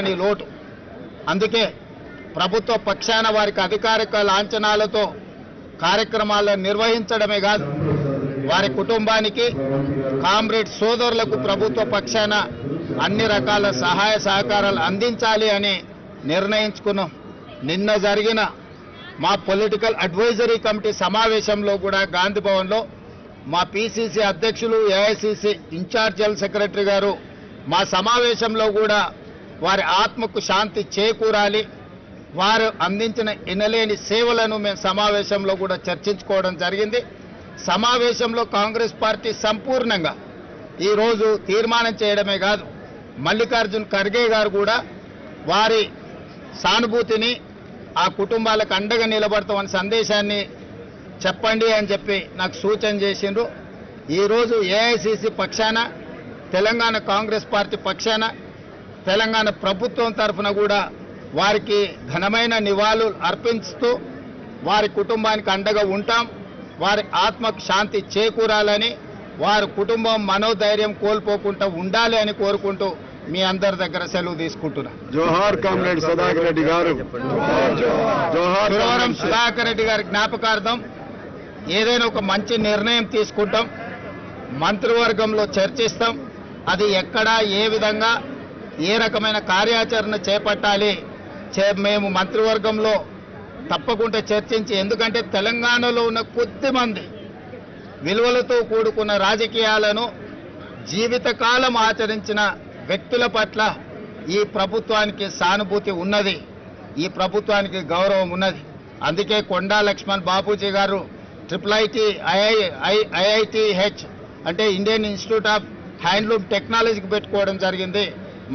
అని లోటు. అందుకే ప్రభుత్వ పక్షాన వారికి అధికారిక లాంఛనాలతో కార్యక్రమాలను నిర్వహించడమే కాదు, వారి కుటుంబానికి కామ్రేడ్ సోదరులకు ప్రభుత్వ పక్షాన అన్ని రకాల సహాయ సహకారాలు అందించాలి అని నిర్ణయించుకున్నాం. నిన్న జరిగిన మా పొలిటికల్ అడ్వైజరీ కమిటీ సమావేశంలో కూడా గాంధీ భవన్లో మా పిసిసి అధ్యక్షులు, ఏఐసిసి ఇన్ఛార్జ్ జనరల్ సెక్రటరీ గారు మా సమావేశంలో కూడా వారి ఆత్మకు శాంతి చేకూరాలి, వారు అందించిన ఎనలేని సేవలను మేము సమావేశంలో కూడా చర్చించుకోవడం జరిగింది. సమావేశంలో కాంగ్రెస్ పార్టీ సంపూర్ణంగా ఈరోజు తీర్మానం చేయడమే కాదు, మల్లికార్జున్ ఖర్గే గారు కూడా వారి సానుభూతిని ఆ కుటుంబాలకు అండగా నిలబడతామని సందేశాన్ని చెప్పండి అని చెప్పి నాకు సూచన చేసిండ్రు. ఈరోజు ఏఐసిసి పక్షాన, తెలంగాణ కాంగ్రెస్ పార్టీ పక్షాన, తెలంగాణ ప్రభుత్వం తరఫున కూడా వారికి ఘనమైన నివాళులు అర్పిస్తూ వారి కుటుంబానికి అండగా ఉంటాం. వారి ఆత్మకు శాంతి చేకూరాలని, వారి కుటుంబం మనోధైర్యం కోల్పోకుండా ఉండాలి అని కోరుకుంటూ మీ అందరి దగ్గర సెలవు తీసుకుంటున్నా. జోహార్ కామ్రేడ్ సుధాకర్ రెడ్డి గారు. సురవరం సుధాకర్ రెడ్డి గారి జ్ఞాపకార్థం ఏదైనా ఒక మంచి నిర్ణయం తీసుకుంటాం, మంత్రివర్గంలో చర్చిస్తాం. అది ఎక్కడ, ఏ విధంగా, ఏ రకమైన కార్యాచరణ చేపట్టాలి మేము మంత్రివర్గంలో తప్పకుండా చర్చించి, ఎందుకంటే తెలంగాణలో ఉన్న కొద్దిమంది విలువలతో కూడుకున్న రాజకీయాలను జీవితకాలం ఆచరించిన వ్యక్తుల పట్ల ఈ ప్రభుత్వానికి సానుభూతి ఉన్నది, ఈ ప్రభుత్వానికి గౌరవం ఉన్నది. అందుకే కొండా లక్ష్మణ్ బాపూజీ గారు IITH అంటే ఇండియన్ ఇన్స్టిట్యూట్ ఆఫ్ హ్యాండ్లూమ్ టెక్నాలజీకి పెట్టుకోవడం జరిగింది.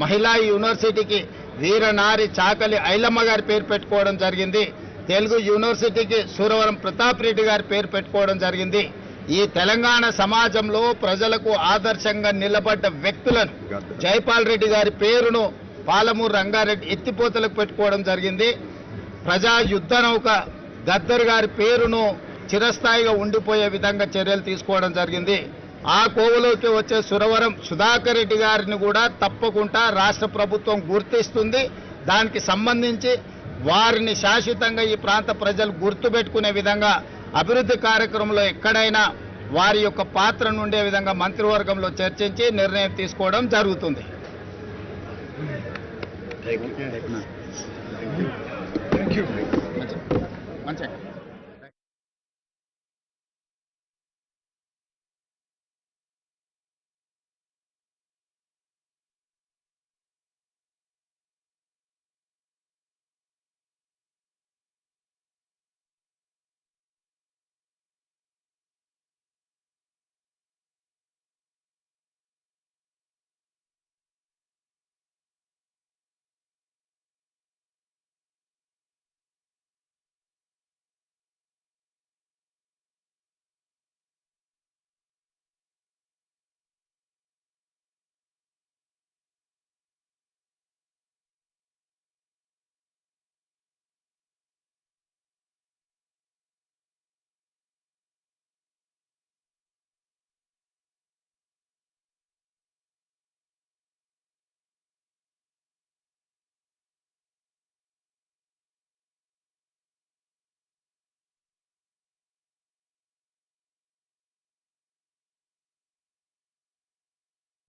మహిళా యూనివర్సిటీకి వీరనారి చాకలి ఐలమ్మ గారి పేరు పెట్టుకోవడం జరిగింది. తెలుగు యూనివర్సిటీకి సూరవరం ప్రతాప్ రెడ్డి గారి పేరు పెట్టుకోవడం జరిగింది. ఈ తెలంగాణ సమాజంలో ప్రజలకు ఆదర్శంగా నిలబడ్డ వ్యక్తులను జైపాల్ రెడ్డి గారి పేరును పాలమూరు రంగారెడ్డి ఎత్తిపోతలకు పెట్టుకోవడం జరిగింది. ప్రజా యుద్ధ నౌక గద్దర్ గారి పేరును చిరస్థాయిగా ఉండిపోయే విధంగా చర్యలు తీసుకోవడం జరిగింది. ఆ కోవలోకి వచ్చే సురవరం సుధాకర్ రెడ్డి గారిని కూడా తప్పకుండా రాష్ట్ర ప్రభుత్వం గుర్తిస్తుంది. దానికి సంబంధించి వారిని శాశ్వతంగా ఈ ప్రాంత ప్రజలు గుర్తుపెట్టుకునే విధంగా అభివృద్ధి కార్యక్రమంలో ఎక్కడైనా వారి యొక్క పాత్ర నుండే విధంగా మంత్రివర్గంలో చర్చించి నిర్ణయం తీసుకోవడం జరుగుతుంది. మంచిగా